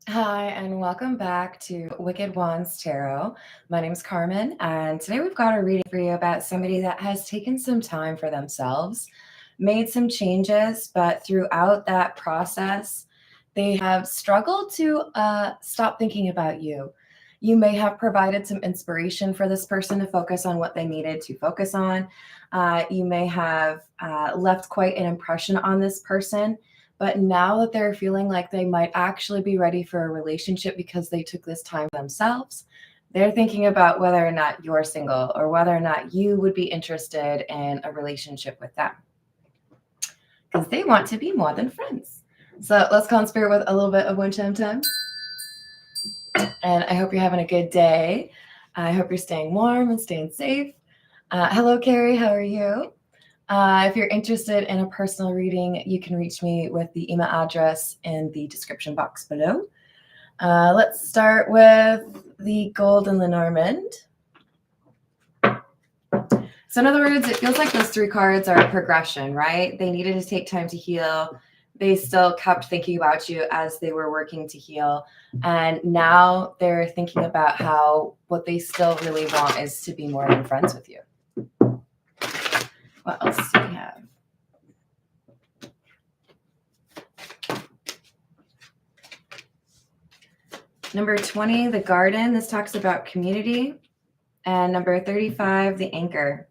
Hi, and welcome back to Wicked Wands Tarot. My name's Carmen, and today we've got a reading for you about somebody that has taken some time for themselves, made some changes, but throughout that process, they have struggled to stop thinking about you. You may have provided some inspiration for this person to focus on what they needed to focus on. You may have left quite an impression on this person. But now that they're feeling like they might actually be ready for a relationship because they took this time themselves, they're thinking about whether or not you're single or whether or not you would be interested in a relationship with them because they want to be more than friends. So let's call in spirit with a little bit of wind chime time. And I hope you're having a good day. I hope you're staying warm and staying safe. Hello, Carrie. How are you? If you're interested in a personal reading, you can reach me with the email address in the description box below. Let's start with the Golden Lenormand. So in other words, it feels like those three cards are a progression, right? They needed to take time to heal. They still kept thinking about you as they were working to heal. And now they're thinking about how what they still really want is to be more than friends with you. What else do we have? Number 20, the Garden. This talks about community. And number 35, the Anchor.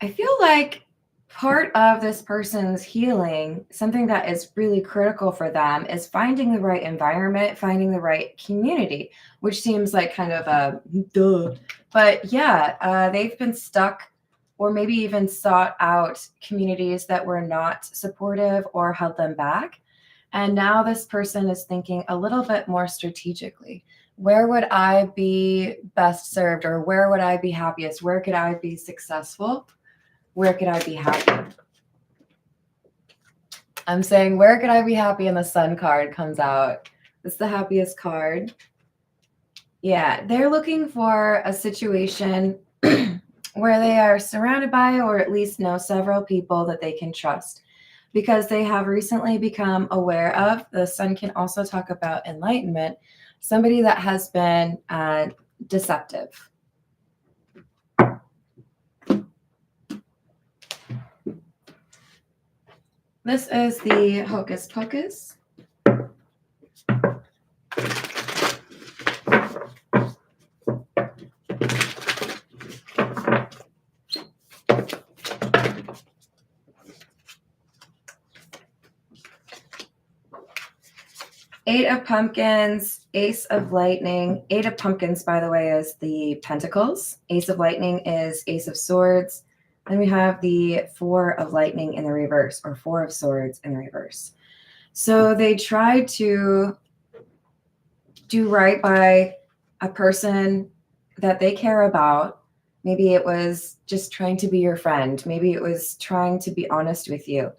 I feel like part of this person's healing, something that is really critical for them, is finding the right environment, finding the right community, which seems like kind of a duh. But yeah, they've been stuck or maybe even sought out communities that were not supportive or held them back. And now this person is thinking a little bit more strategically. Where would I be best served, or where would I be happiest? Where could I be successful? Where could I be happy? I'm saying, where could I be happy? And the Sun card comes out. It's the happiest card. Yeah, they're looking for a situation where they are surrounded by, or at least know several people that they can trust, because they have recently become aware of, the Sun can also talk about enlightenment, somebody that has been deceptive. This is the Hocus Pocus. Eight of Pumpkins, Ace of Lightning. Eight of Pumpkins, by the way, is the Pentacles. Ace of Lightning is Ace of Swords. Then we have the Four of Lightning in the reverse, or Four of Swords in the reverse. So they tried to do right by a person that they care about. Maybe it was just trying to be your friend. Maybe it was trying to be honest with you.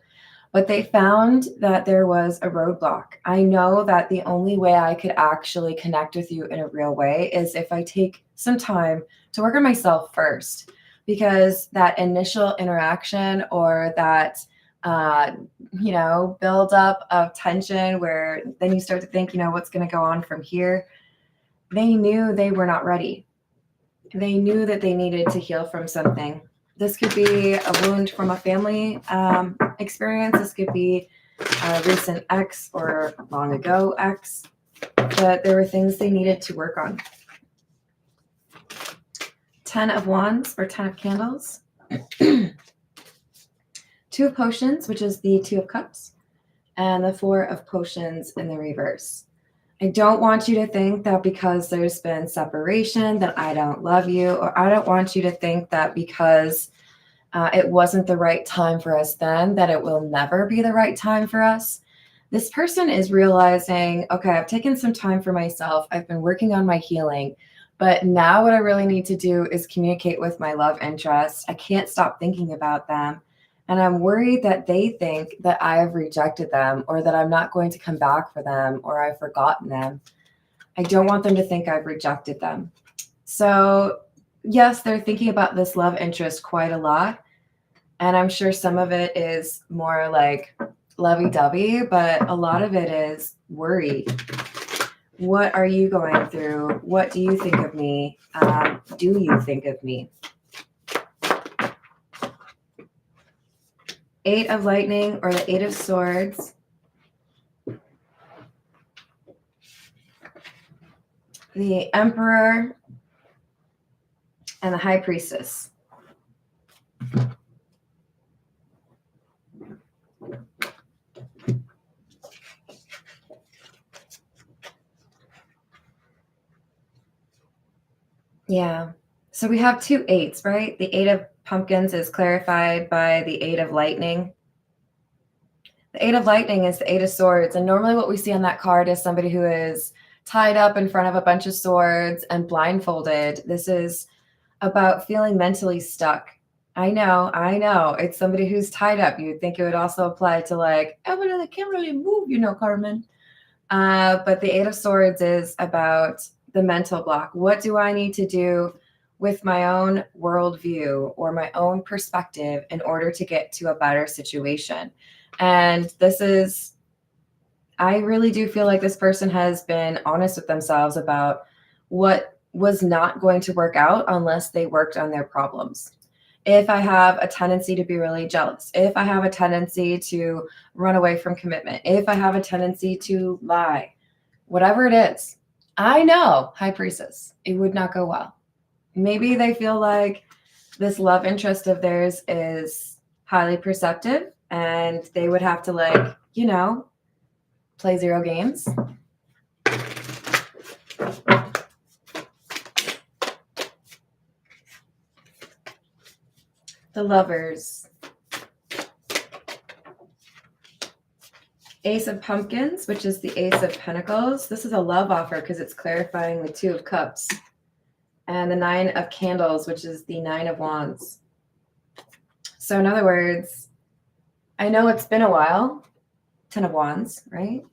But they found that there was a roadblock. I know that the only way I could actually connect with you in a real way is if I take some time to work on myself first, because that initial interaction, or that, build up of tension where then you start to think, what's going to go on from here. They knew they were not ready. They knew that they needed to heal from something. This could be a wound from a family experience. This could be a recent ex or long ago ex. But there were things they needed to work on. 10 of Wands, or 10 of Candles. 2 of Potions, which is the 2 of Cups. And the 4 of Potions in the reverse. I don't want you to think that because there's been separation that I don't love you, or I don't want you to think that because it wasn't the right time for us then, that it will never be the right time for us. This person is realizing, okay, I've taken some time for myself. I've been working on my healing, but now what I really need to do is communicate with my love interest. I can't stop thinking about them. And I'm worried that they think that I have rejected them, or that I'm not going to come back for them, or I've forgotten them. I don't want them to think I've rejected them. So yes, they're thinking about this love interest quite a lot. And I'm sure some of it is more like lovey-dovey, but a lot of it is worry. What are you going through? What do you think of me? Do you think of me? 8 of Lightning or the 8 of Swords. The Emperor and the High Priestess. Yeah. So we have 2 8s, right? The 8 of Pumpkins is clarified by the 8 of Lightning. The 8 of Lightning is the 8 of Swords. And normally what we see on that card is somebody who is tied up in front of a bunch of swords and blindfolded. This is about feeling mentally stuck. I know. It's somebody who's tied up. You'd think it would also apply to like, oh, but I can't really move, Carmen. But the 8 of Swords is about the mental block. What do I need to do with my own worldview or my own perspective in order to get to a better situation? And I really do feel like this person has been honest with themselves about what was not going to work out unless they worked on their problems. If I have a tendency to be really jealous, if I have a tendency to run away from commitment, if I have a tendency to lie, whatever it is, I know, High Priestess, it would not go well. Maybe they feel like this love interest of theirs is highly perceptive and they would have to play 0 games. The Lovers. Ace of Pumpkins, which is the Ace of Pentacles. This is a love offer because it's clarifying the 2 of Cups. And the 9 of Candles, which is the 9 of Wands. So in other words, I know it's been a while. 10 of Wands, right?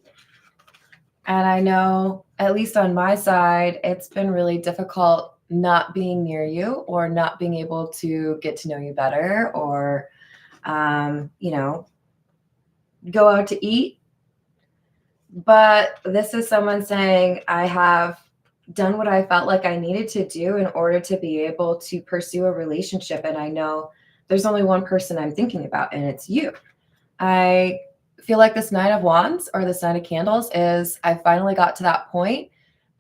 And I know, at least on my side, it's been really difficult not being near you or not being able to get to know you better or, go out to eat. But this is someone saying, I have done what I felt like I needed to do in order to be able to pursue a relationship. And I know there's only one person I'm thinking about, and it's you. I feel like this 9 of Wands or this 9 of Candles is I finally got to that point,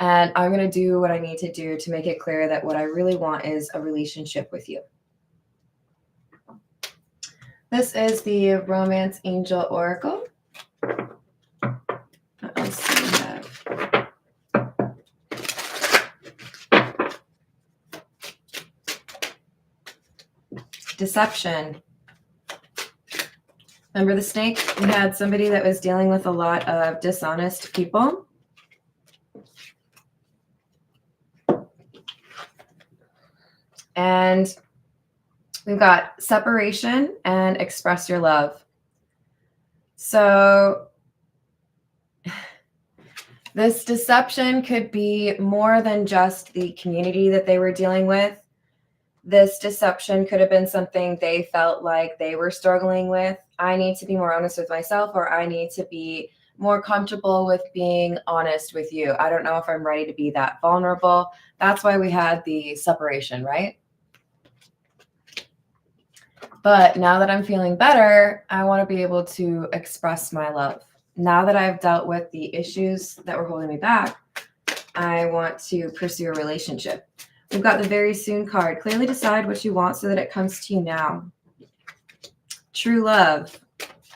and I'm going to do what I need to do to make it clear that what I really want is a relationship with you. This is the Romance Angel Oracle. What else do we have? Deception. Remember the snake? We had somebody that was dealing with a lot of dishonest people. And we've got separation and express your love. So this deception could be more than just the community that they were dealing with. This deception could have been something they felt like they were struggling with. I need to be more honest with myself, or I need to be more comfortable with being honest with you. I don't know if I'm ready to be that vulnerable. That's why we had the separation, right? But now that I'm feeling better, I want to be able to express my love. Now that I've dealt with the issues that were holding me back, I want to pursue a relationship. We've got the very soon card. Clearly decide what you want so that it comes to you now. True love.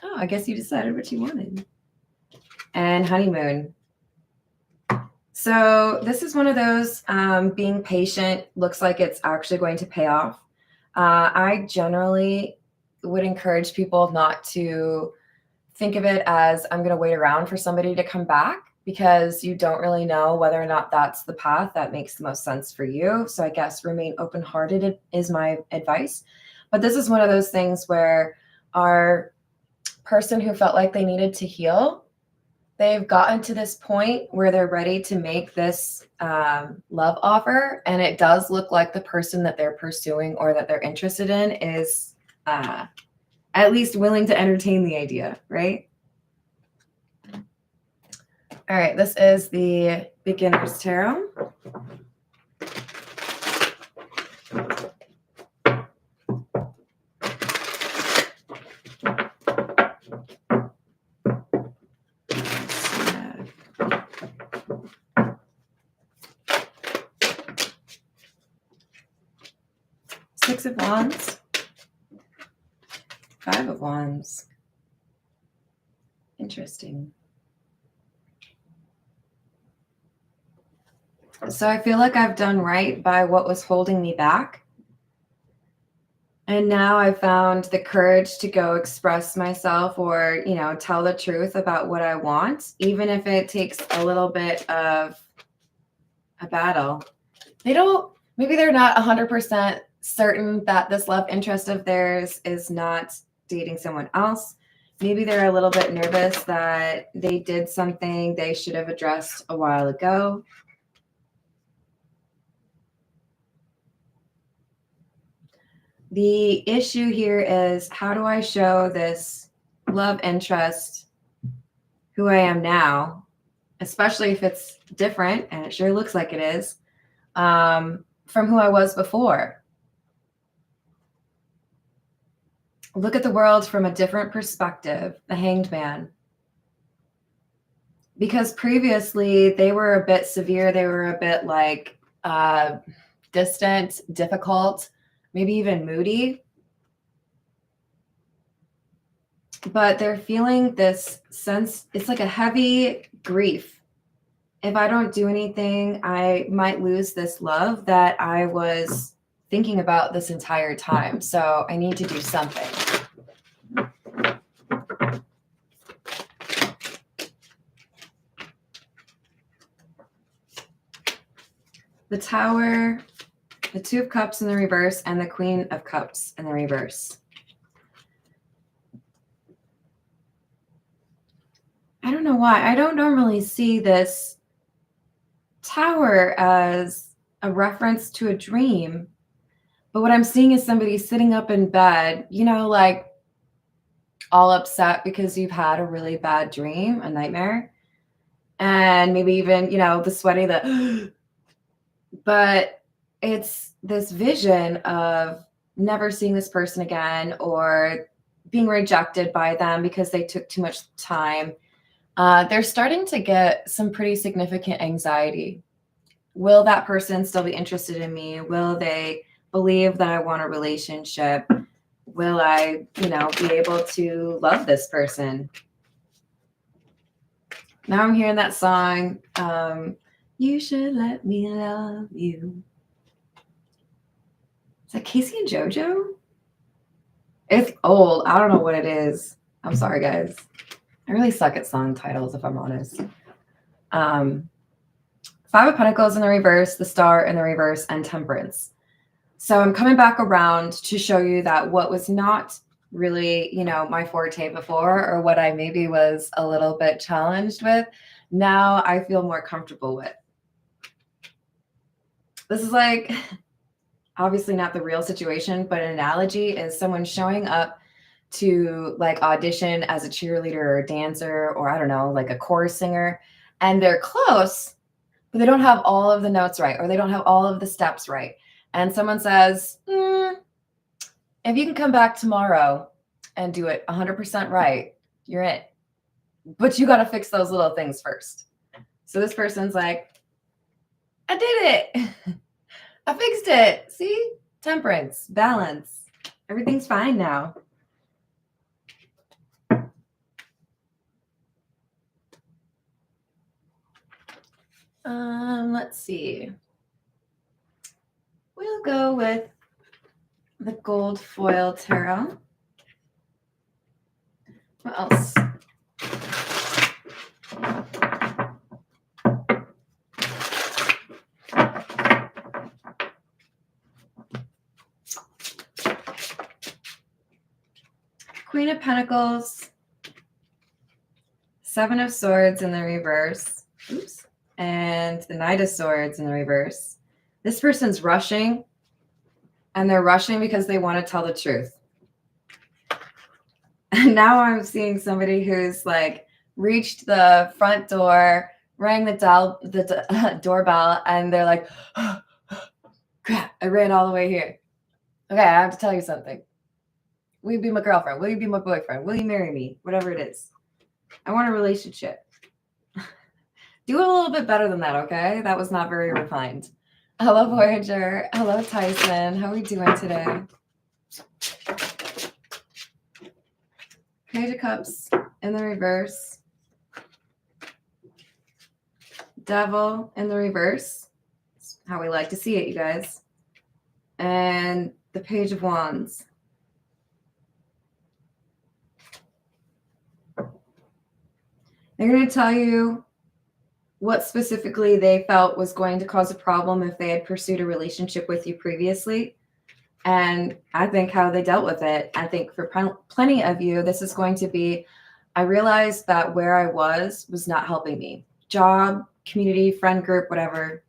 Oh, I guess you decided what you wanted. And honeymoon. So this is one of those being patient looks like it's actually going to pay off. I generally would encourage people not to think of it as I'm going to wait around for somebody to come back, because you don't really know whether or not that's the path that makes the most sense for you. So I guess remain open-hearted is my advice. But this is one of those things where our person who felt like they needed to heal, they've gotten to this point where they're ready to make this love offer. And it does look like the person that they're pursuing or that they're interested in is at least willing to entertain the idea, right? All right, this is the Beginner's Tarot. Six of Wands, Five of Wands. Interesting. So I feel like I've done right by what was holding me back. And now I found the courage to go express myself or, tell the truth about what I want, even if it takes a little bit of a battle. Maybe they're not 100% certain that this love interest of theirs is not dating someone else. Maybe they're a little bit nervous that they did something they should have addressed a while ago. The issue here is, how do I show this love interest who I am now, especially if it's different, and it sure looks like it is, from who I was before? Look at the world from a different perspective, the Hanged Man. Because previously they were a bit severe, they were a bit like distant, difficult, maybe even moody. But they're feeling this sense, it's like a heavy grief. If I don't do anything, I might lose this love that I was thinking about this entire time. So I need to do something. The Tower, the Two of Cups in the reverse, and the Queen of Cups in the reverse. I don't know why. I don't normally see this Tower as a reference to a dream. But what I'm seeing is somebody sitting up in bed, like all upset because you've had a really bad dream, a nightmare. And maybe even, the sweaty, but it's this vision of never seeing this person again or being rejected by them because they took too much time. They're starting to get some pretty significant anxiety. Will that person still be interested in me? Will they believe that I want a relationship? Will I, be able to love this person? Now I'm hearing that song, You Should Let Me Love You. Is that Casey and JoJo? It's old. I don't know what it is. I'm sorry, guys. I really suck at song titles, if I'm honest. Five of Pentacles in the reverse, the Star in the reverse, and Temperance. So I'm coming back around to show you that what was not really, my forte before, or what I maybe was a little bit challenged with, now I feel more comfortable with. This is like, obviously not the real situation, but an analogy is someone showing up to like audition as a cheerleader or a dancer, or I don't know, like a chorus singer, and they're close, but they don't have all of the notes right, or they don't have all of the steps right. And someone says, if you can come back tomorrow and do it 100% right, you're in. But you got to fix those little things first. So this person's like, I did it. I fixed it. See? Temperance, balance. Everything's fine now. Let's see. We'll go with the gold foil tarot. What else? Queen of Pentacles, Seven of Swords in the reverse. Oops. And the Knight of Swords in the reverse. This person's rushing, and they're rushing because they want to tell the truth. And now I'm seeing somebody who's like reached the front door, rang the doorbell, and they're like, oh, crap, I ran all the way here. Okay, I have to tell you something. Will you be my girlfriend? Will you be my boyfriend? Will you marry me? Whatever it is. I want a relationship. Do it a little bit better than that, okay? That was not very refined. Hello, Voyager. Hello, Tyson. How are we doing today? Page of Cups in the reverse. Devil in the reverse. That's how we like to see it, you guys. And the Page of Wands. They're going to tell you what specifically they felt was going to cause a problem if they had pursued a relationship with you previously. And I think how they dealt with it. I think for plenty of you, this is going to be, I realized that where I was not helping me. Job, community, friend group, whatever.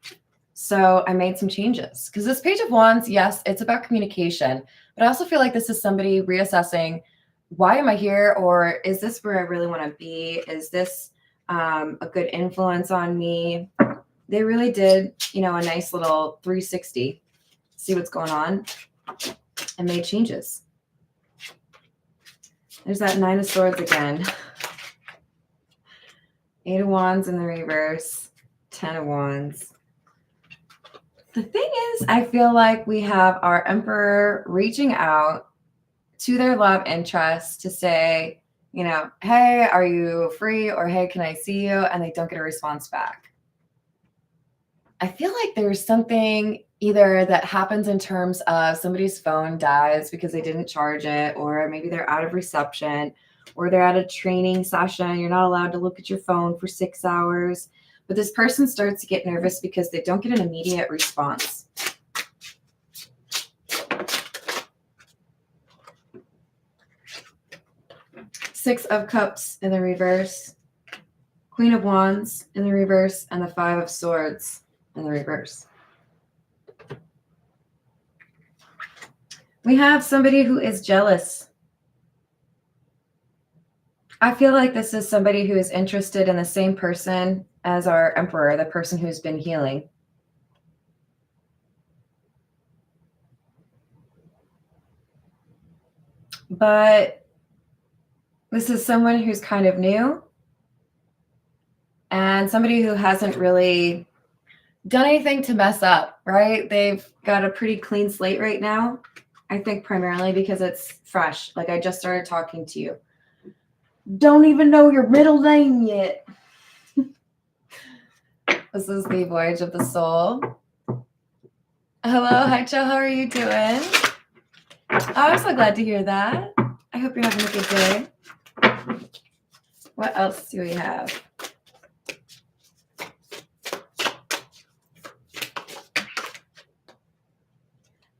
So I made some changes. Because this Page of Wands, yes, it's about communication. But I also feel like this is somebody reassessing, why am I here? Or is this where I really want to be? Is this a good influence on me? They really did, a nice little 360. See what's going on. And made changes. There's that Nine of Swords again. 8 of Wands in the reverse. 10 of Wands. The thing is, I feel like we have our Emperor reaching out to their love interest to say, hey, are you free? Or hey, can I see you? And they don't get a response back. I feel like there's something either that happens in terms of somebody's phone dies because they didn't charge it, or maybe they're out of reception, or they're at a training session. You're not allowed to look at your phone for 6 hours. But this person starts to get nervous because they don't get an immediate response. Six of Cups in the reverse. Queen of Wands in the reverse. And the Five of Swords in the reverse. We have somebody who is jealous. I feel like this is somebody who is interested in the same person as our Emperor, the person who's been healing. But this is someone who's kind of new and somebody who hasn't really done anything to mess up, right? They've got a pretty clean slate right now. I think primarily because it's fresh. Like I just started talking to you. Don't even know your middle name yet. This is the Voyage of the Soul. Hello, hi Joe, how are you doing? Oh, I'm so glad to hear that. I hope you're having a good day. What else do we have?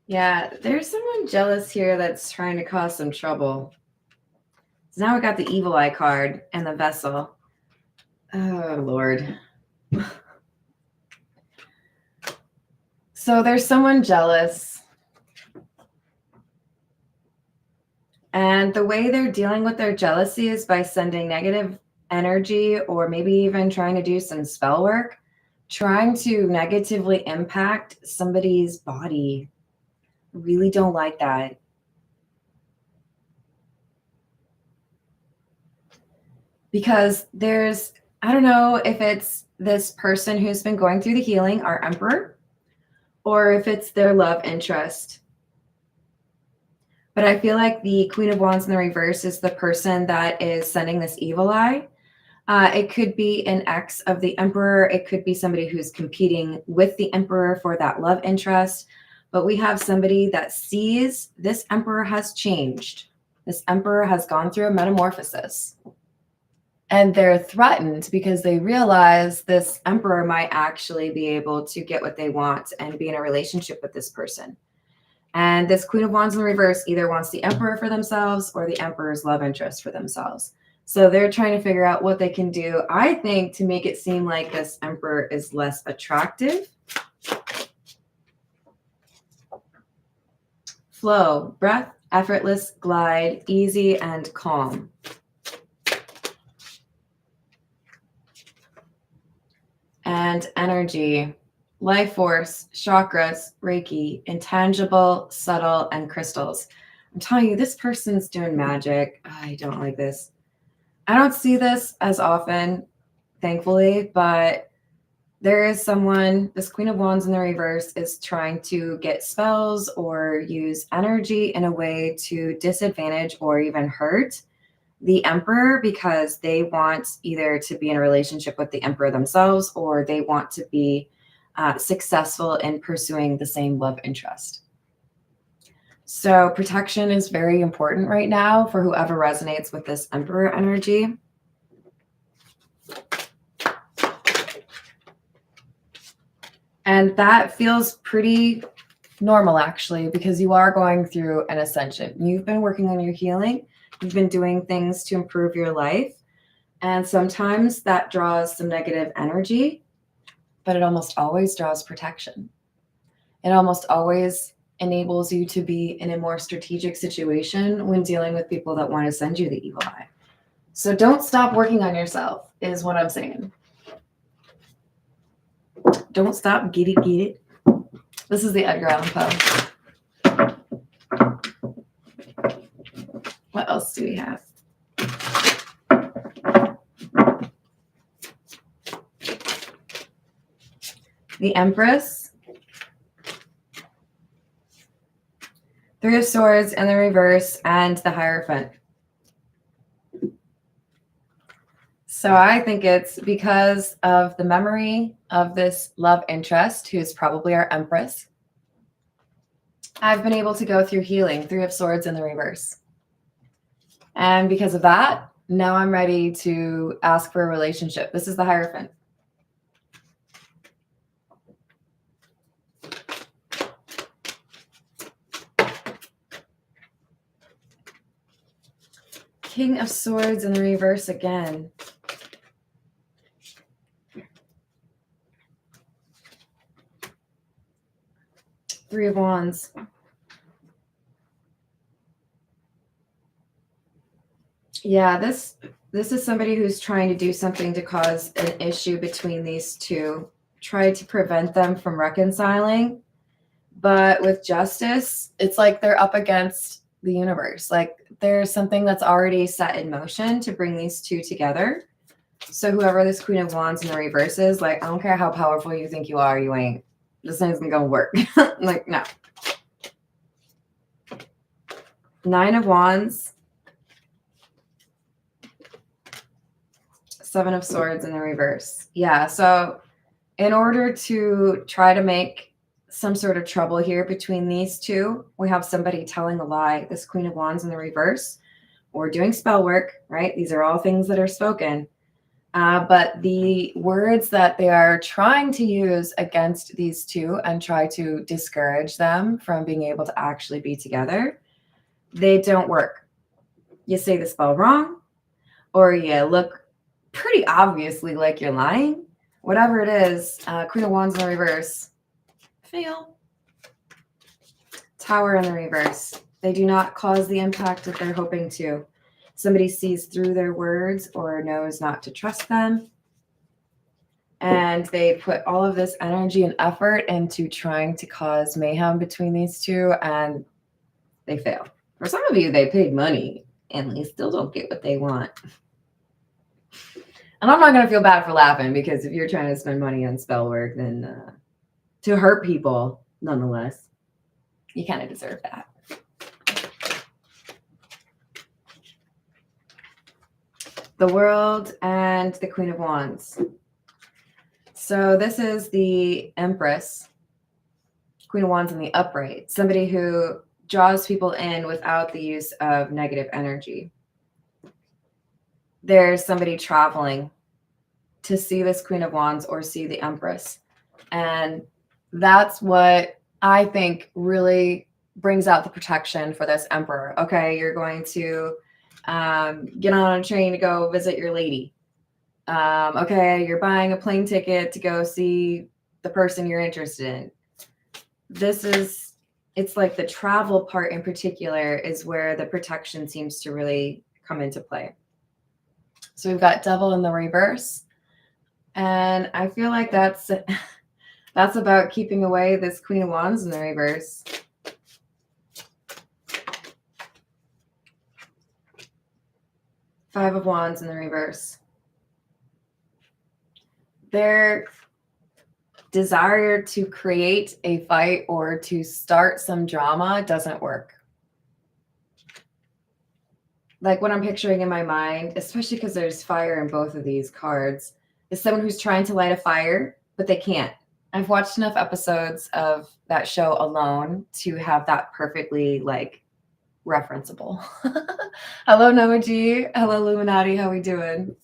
Yeah, there's someone jealous here that's trying to cause some trouble. So now we got the Evil Eye card and the Vessel. Oh, Lord. So there's someone jealous. And the way they're dealing with their jealousy is by sending negative energy or maybe even trying to do some spell work, trying to negatively impact somebody's body. Really don't like that. Because I don't know if it's this person who's been going through the healing, our Emperor, or if it's their love interest. But I feel like the Queen of Wands in the reverse is the person that is sending this evil eye. It could be an ex of the Emperor. It could be somebody who's competing with the Emperor for that love interest. But we have somebody that sees this Emperor has changed. This Emperor has gone through a metamorphosis. And they're threatened because they realize this Emperor might actually be able to get what they want and be in a relationship with this person. And this Queen of Wands in the reverse either wants the Emperor for themselves or the Emperor's love interest for themselves. So they're trying to figure out what they can do, I think, to make it seem like this Emperor is less attractive. Flow, breath, effortless, glide, easy, and calm. and energy, life force, chakras, Reiki, intangible, subtle, and crystals. I'm telling you, this person's doing magic. I don't like this. I don't see this as often, thankfully, but there is someone, this Queen of Wands in the reverse is trying to get spells or use energy in a way to disadvantage or even hurt the Emperor, because they want either to be in a relationship with the Emperor themselves, or they want to be successful in pursuing the same love interest. So protection is very important right now for whoever resonates with this Emperor energy. And that feels pretty normal, actually, because you are going through an ascension. You've been working on your healing. You've been doing things to improve your life. And sometimes that draws some negative energy, but it almost always draws protection. It almost always enables you to be in a more strategic situation when dealing with people that want to send you the evil eye. So don't stop working on yourself, is what I'm saying. Don't stop, get it, get it. This is the Edgar Allan Poe. What else do we have? The Empress, Three of Swords in the reverse, and the Hierophant. So I think it's because of the memory of this love interest, who is probably our Empress. I've been able to go through healing, Three of Swords in the reverse. And because of that, now I'm ready to ask for a relationship. This is the Hierophant. King of Swords in the reverse again. Three of Wands. Yeah, this is somebody who's trying to do something to cause an issue between these two. Try to prevent them from reconciling. But with justice, it's like they're up against the universe. Like there's something that's already set in motion to bring these two together. So whoever this Queen of Wands in the reverse is, like, I don't care how powerful you think you are, you ain't. This isn't gonna work. Like, no. Nine of Wands. Seven of Swords in the reverse. Yeah, so in order to try to make some sort of trouble here between these two, we have somebody telling a lie, this Queen of Wands in the reverse, or doing spell work, right? These are all things that are spoken. But the words that they are trying to use against these two and try to discourage them from being able to actually be together, they don't work. You say the spell wrong, or you look pretty obviously like you're lying. Whatever it is, Queen of Wands in the reverse, fail. Tower in the reverse. They do not cause the impact that they're hoping to. Somebody sees through their words or knows not to trust them. And they put all of this energy and effort into trying to cause mayhem between these two, and they fail. For some of you, they paid money and they still don't get what they want. And I'm not going to feel bad for laughing, because if you're trying to spend money on spell work, then to hurt people, nonetheless, you kind of deserve that. The World and the Queen of Wands. So this is the Empress, Queen of Wands in the upright, somebody who draws people in without the use of negative energy. There's somebody traveling to see this Queen of Wands or see the Empress. And that's what I think really brings out the protection for this Emperor. Okay, you're going to get on a train to go visit your lady. Okay, you're buying a plane ticket to go see the person you're interested in. It's like the travel part in particular is where the protection seems to really come into play. So we've got Devil in the reverse. And I feel like that's about keeping away this Queen of Wands in the reverse. Five of Wands in the reverse. Their desire to create a fight or to start some drama doesn't work. Like what I'm picturing in my mind, especially because there's fire in both of these cards, is someone who's trying to light a fire, but they can't. I've watched enough episodes of that show Alone to have that perfectly like referenceable. Hello, Nomaji. Hello, Illuminati. How we doing?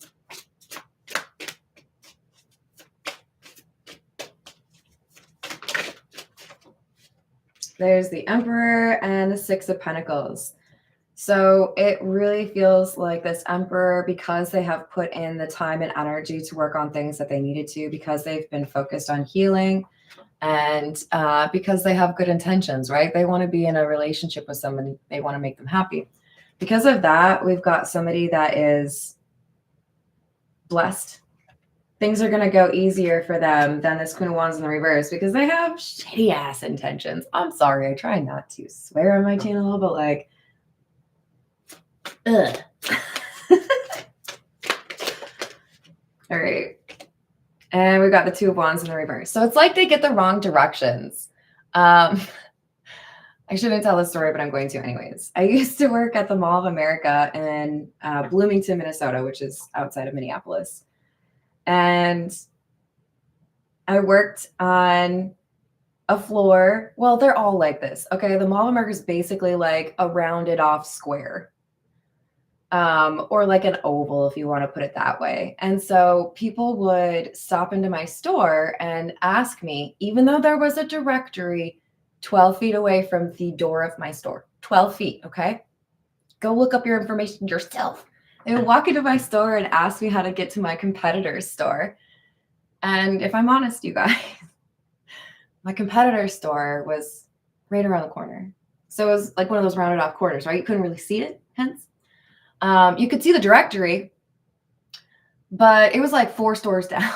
There's the Emperor and the Six of Pentacles. So it really feels like this Emperor, because they have put in the time and energy to work on things that they needed to, because they've been focused on healing, and because they have good intentions, right? They want to be in a relationship with somebody. They want to make them happy. Because of that, we've got somebody that is blessed. Things are going to go easier for them than this Queen of Wands in the reverse, because they have shitty ass intentions. I'm sorry. I try not to swear on my channel, but like, ugh. All right. And we've got the Two of Wands in the reverse. So it's like they get the wrong directions. I shouldn't tell this story, but I'm going to anyways. I used to work at the Mall of America in Bloomington, Minnesota, which is outside of Minneapolis. And I worked on a floor. Well, they're all like this. Okay. The Mall of America is basically like a rounded off square. Or like an oval, if you want to put it that way. And so people would stop into my store and ask me, even though there was a directory 12 feet away from the door of my store, 12 feet, okay? Go look up your information yourself. They would walk into my store and ask me how to get to my competitor's store. And if I'm honest, you guys, my competitor's store was right around the corner. So it was like one of those rounded off corners, right? You couldn't really see it, hence. You could see the directory, but it was like 4 stores down.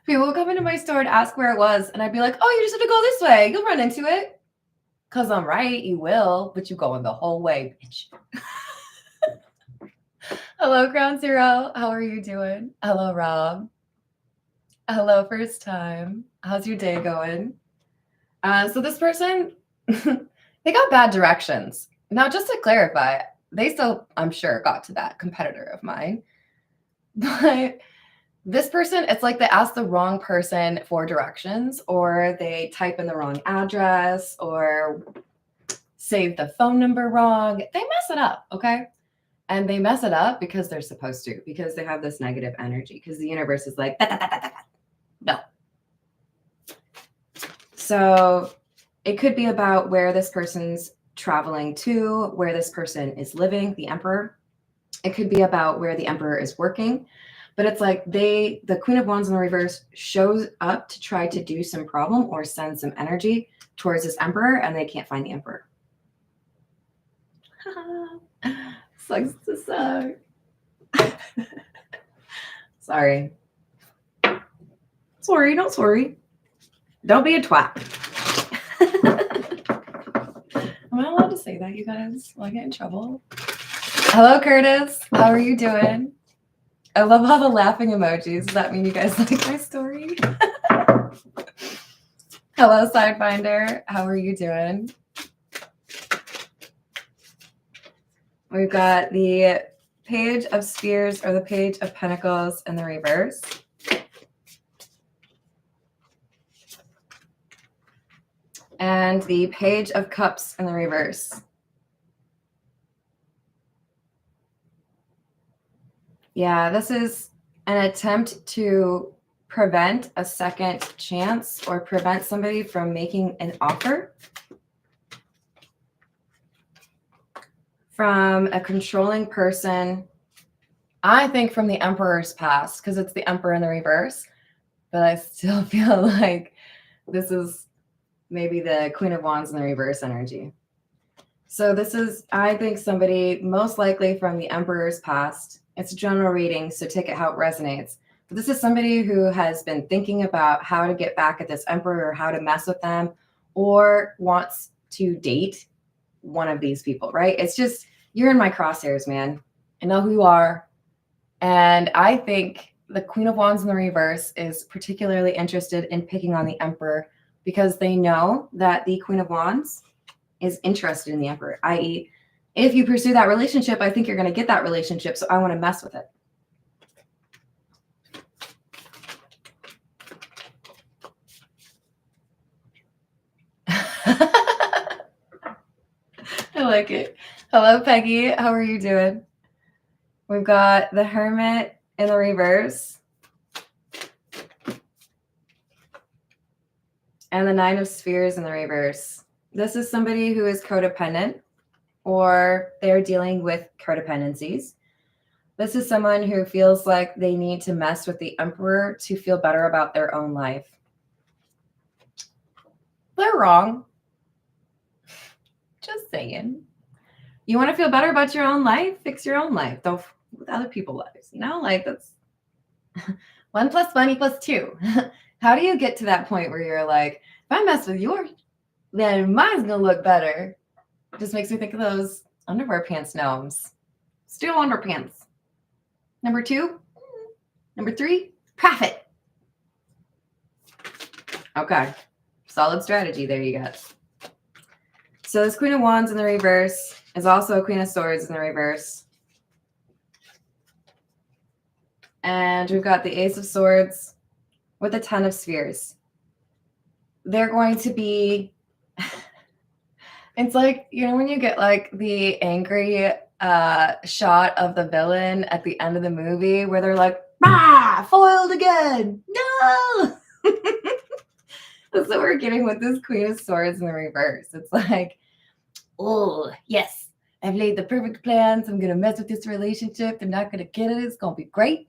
People would come into my store and ask where it was, and I'd be like, oh, you just have to go this way. You'll run into it. Because I'm right, you will, but you going the whole way, bitch. Hello, Ground Zero. How are you doing? Hello, Rob. Hello, first time. How's your day going? So this person, they got bad directions. Now, just to clarify, they still, I'm sure, got to that competitor of mine. But this person, it's like they ask the wrong person for directions, or they type in the wrong address, or save the phone number wrong. They mess it up, okay? And they mess it up because they're supposed to, because they have this negative energy, because the universe is like, no. So it could be about where this person's traveling to, where this person is living, the Emperor. It could be about where the Emperor is working. But it's like the Queen of Wands in the reverse shows up to try to do some problem or send some energy towards this Emperor, and they can't find the Emperor. Sucks to suck. Sorry. Sorry, not sorry. Don't be a twat. Am I allowed to say that, you guys? Will I get in trouble? Hello, Curtis. How are you doing? I love all the laughing emojis. Does that mean you guys like my story? Hello, Sidefinder. How are you doing? We've got the Page of Spears or the Page of Pentacles in the reverse. And the Page of Cups in the reverse. Yeah, this is an attempt to prevent a second chance or prevent somebody from making an offer from a controlling person. I think from the Emperor's past, because it's the Emperor in the reverse, but I still feel like this is maybe the Queen of Wands in the reverse energy. So this is, I think, somebody most likely from the Emperor's past. It's a general reading, so take it how it resonates. This is somebody who has been thinking about how to get back at this emperor or how to mess with them, or wants to date one of these people, right? It's just, you're in my crosshairs, man. I know who you are. And I think the Queen of Wands in the reverse is particularly interested in picking on the Emperor because they know that the Queen of Wands is interested in the Emperor, i.e., if you pursue that relationship, I think you're going to get that relationship, so I want to mess with it. I like it. Hello, Peggy. How are you doing? We've got the Hermit in the reverse and the Nine of Spheres in the reverse. This is somebody who is codependent, or they're dealing with codependencies. This is someone who feels like they need to mess with the Emperor to feel better about their own life. They're wrong. Just saying. You want to feel better about your own life? Fix your own life. Don't with other people's lives. You know, like that's 1 + 1 = 2. How do you get to that point where you're like, if I mess with yours, then mine's gonna look better? It just makes me think of those underwear pants gnomes. Steal underpants. Number 2. Number 3, profit. Okay. Solid strategy there, you guys. So this Queen of Wands in the reverse is also a Queen of Swords in the reverse. And we've got the Ace of Swords with the 10 of Spheres. They're going to be, it's like, you know, when you get like the angry shot of the villain at the end of the movie where they're like, ah, foiled again. No. That's what we're getting with this Queen of Swords in the reverse. It's like, oh, yes, I've laid the perfect plans. I'm going to mess with this relationship. They're not going to get it. It's going to be great.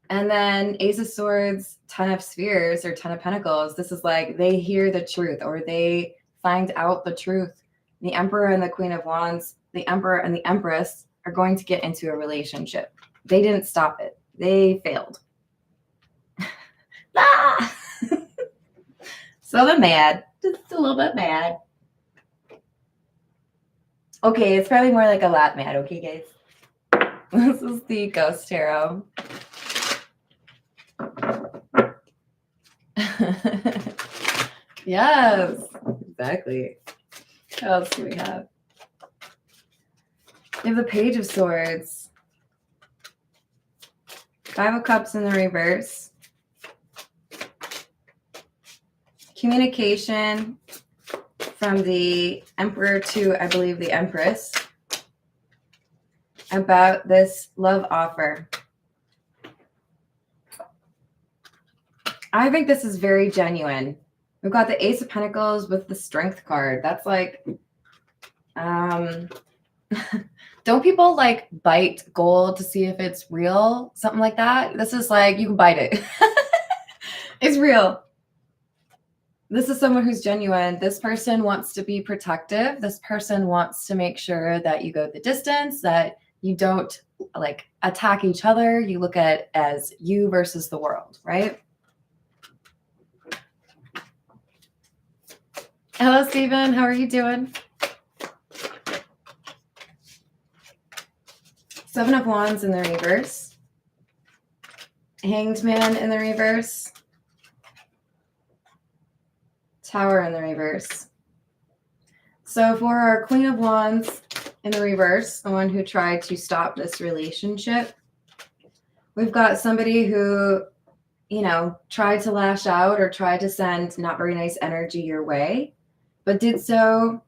And then Ace of Swords, 10 of Spheres, or 10 of Pentacles. This is like they hear the truth, or they find out the truth. The Emperor and the Queen of Wands, the Emperor and the Empress are going to get into a relationship. They didn't stop it. They failed. Ah! So they're mad. Just a little bit mad. Okay, it's probably more like a lot mad. Okay, guys. This is the Ghost Tarot. Yes, exactly. What else do we have? We have the Page of Swords. 5 of Cups in the reverse. Communication from the Emperor to, I believe, the Empress about this love offer. I think this is very genuine. We've got the Ace of Pentacles with the Strength card. That's like, don't people like bite gold to see if it's real? Something like that. This is like, you can bite it. It's real. This is someone who's genuine. This person wants to be protective. This person wants to make sure that you go the distance, that you don't like attack each other. You look at it as you versus the world, right? Hello, Stephen. How are you doing? 7 of Wands in the reverse. Hanged Man in the reverse. Tower in the reverse. So for our Queen of Wands in the reverse, the one who tried to stop this relationship, we've got somebody who, you know, tried to lash out or tried to send not very nice energy your way, but did so,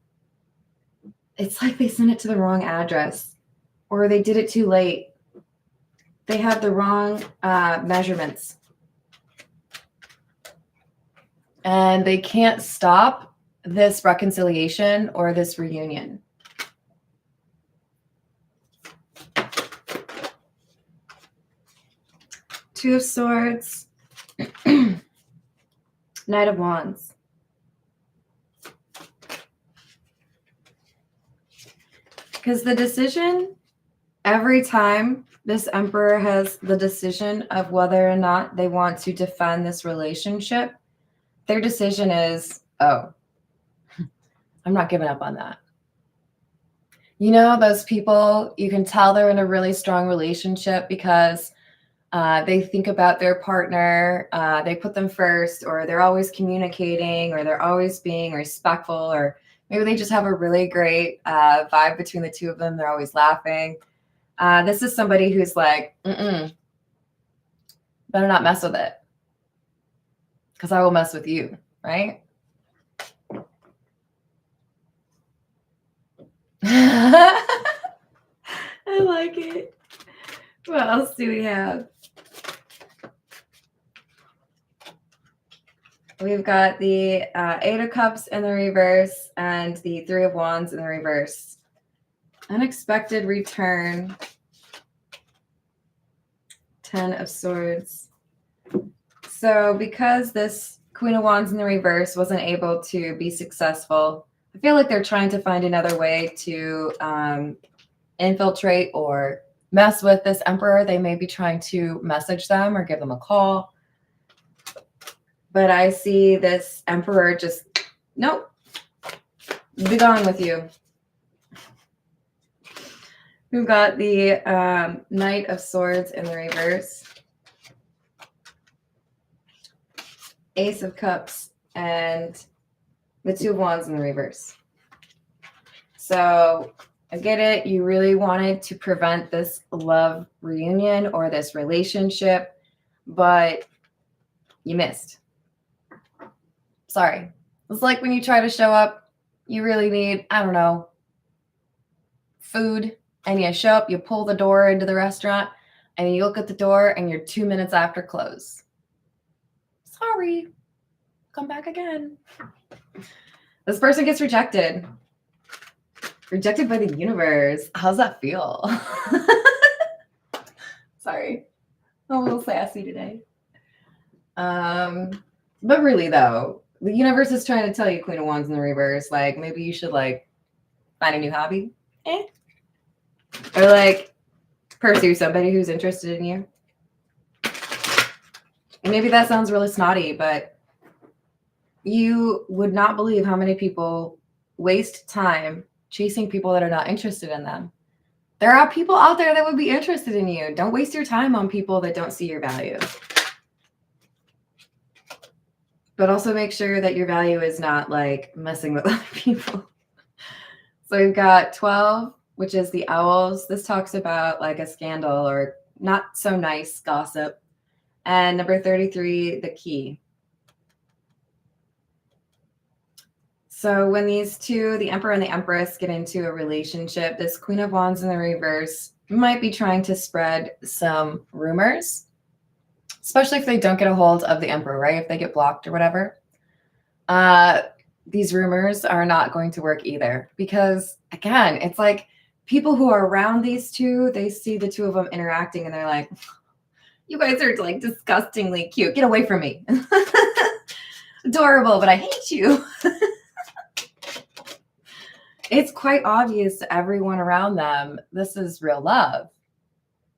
it's like they sent it to the wrong address, or they did it too late. They had the wrong measurements. And they can't stop this reconciliation or this reunion. Two of Swords, Knight of Wands. Because the decision every time This Emperor has the decision of whether or not they want to defend this relationship. Their decision is, oh, I'm not giving up on that. You know, those people, you can tell they're in a really strong relationship because they think about their partner, they put them first, or they're always communicating, or they're always being respectful, or maybe they just have a really great vibe between the two of them. They're always laughing. This is somebody who's like, better not mess with it, because I will mess with you, right? I like it. What else do we have? We've got the Eight of Cups in the reverse and the Three of Wands in the reverse. Unexpected return. Ten of Swords. So because this Queen of Wands in the reverse wasn't able to be successful, I feel like they're trying to find another way to infiltrate or mess with this Emperor. They may be trying to message them or give them a call. But I see this Emperor just, nope, be gone with you. We've got the Knight of Swords in the reverse. Ace of Cups and the Two of Wands in the reverse. So I get it. You really wanted to prevent this love reunion or this relationship, but you missed. Sorry. It's like when you try to show up, you really need, I don't know, food, and you show up, you pull the door into the restaurant, and you look at the door, and you're 2 minutes after close. Sorry. Come back again. This person gets rejected. Rejected by the universe. How's that feel? Sorry. I'm a little sassy today. But really, though, the universe is trying to tell you, Queen of Wands in the reverse, like, maybe you should, like, find a new hobby. Or, like, pursue somebody who's interested in you. And maybe that sounds really snotty, but you would not believe how many people waste time chasing people that are not interested in them. There are people out there that would be interested in you. Don't waste your time on people that don't see your value. But also make sure that your value is not like messing with other people. So we've got 12, which is the owls. This talks about like a scandal or not so nice gossip. And number 33, the key. So when these two, the Emperor and the Empress, get into a relationship, this Queen of Wands in the reverse might be trying to spread some rumors, especially if they don't get a hold of the Emperor, right? If they get blocked or whatever. These rumors are not going to work either because, again, it's like people who are around these two, they see the two of them interacting and they're like, you guys are like disgustingly cute. Get away from me. Adorable, but I hate you. It's quite obvious to everyone around them, this is real love.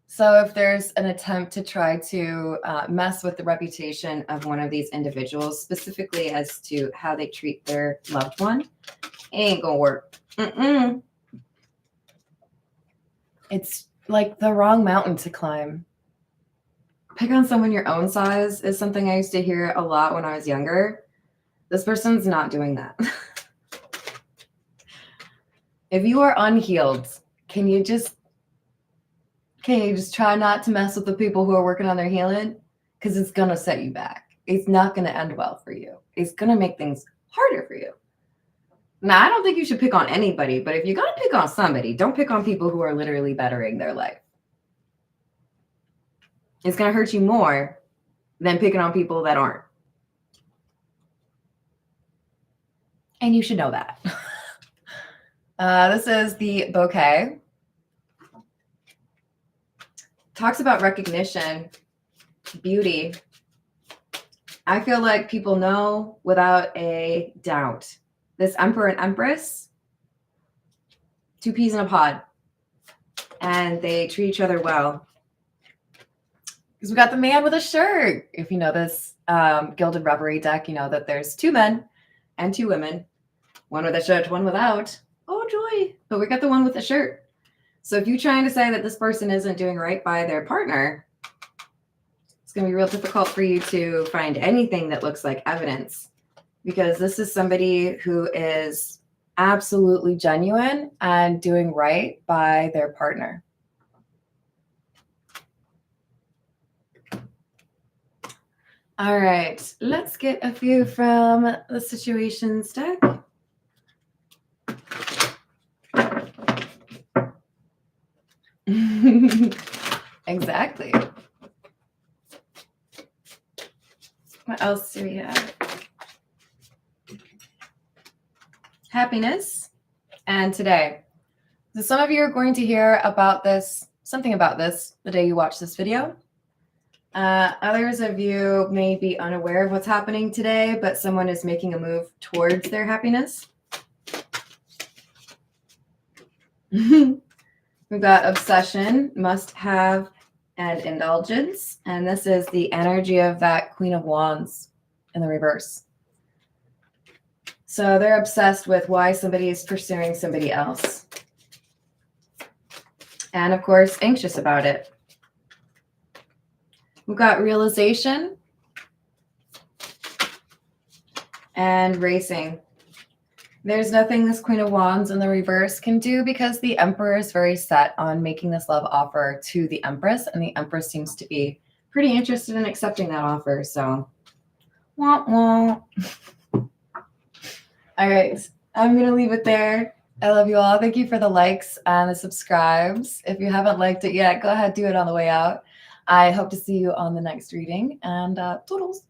So if there's an attempt to try to mess with the reputation of one of these individuals, specifically as to how they treat their loved one, it ain't gonna work. It's like the wrong mountain to climb. Pick on someone your own size is something I used to hear a lot when I was younger. This person's not doing that. If you are unhealed, can you just try not to mess with the people who are working on their healing? Because it's going to set you back. It's not going to end well for you. It's going to make things harder for you. Now, I don't think you should pick on anybody, but if you're going to pick on somebody, don't pick on people who are literally bettering their life. It's going to hurt you more than picking on people that aren't. And you should know that. This is the bouquet. Talks about recognition, beauty. I feel like people know without a doubt. This Emperor and Empress, two peas in a pod, and they treat each other well. Because we got the man with a shirt. If you know this Gilded Reverie deck, you know that there's 2 men and 2 women. One with a shirt, one without. Oh, joy. But we got the one with the shirt. So if you're trying to say that this person isn't doing right by their partner, it's going to be real difficult for you to find anything that looks like evidence, because this is somebody who is absolutely genuine and doing right by their partner. All right, let's get a few from the situations deck. Exactly. What else do we have? Happiness and today. So some of you are going to hear about this, something about this, the day you watch this video. Others of you may be unaware of what's happening today, but someone is making a move towards their happiness. We've got obsession, must have, and indulgence. And this is the energy of that Queen of Wands in the reverse. So they're obsessed with why somebody is pursuing somebody else. And of course, anxious about it. We've got realization and racing. There's nothing this Queen of Wands in the reverse can do, because the Emperor is very set on making this love offer to the Empress, and the Empress seems to be pretty interested in accepting that offer. So, wah, wah. All right, I'm going to leave it there. I love you all. Thank you for the likes and the subscribes. If you haven't liked it yet, go ahead, do it on the way out. I hope to see you on the next reading, and toodles.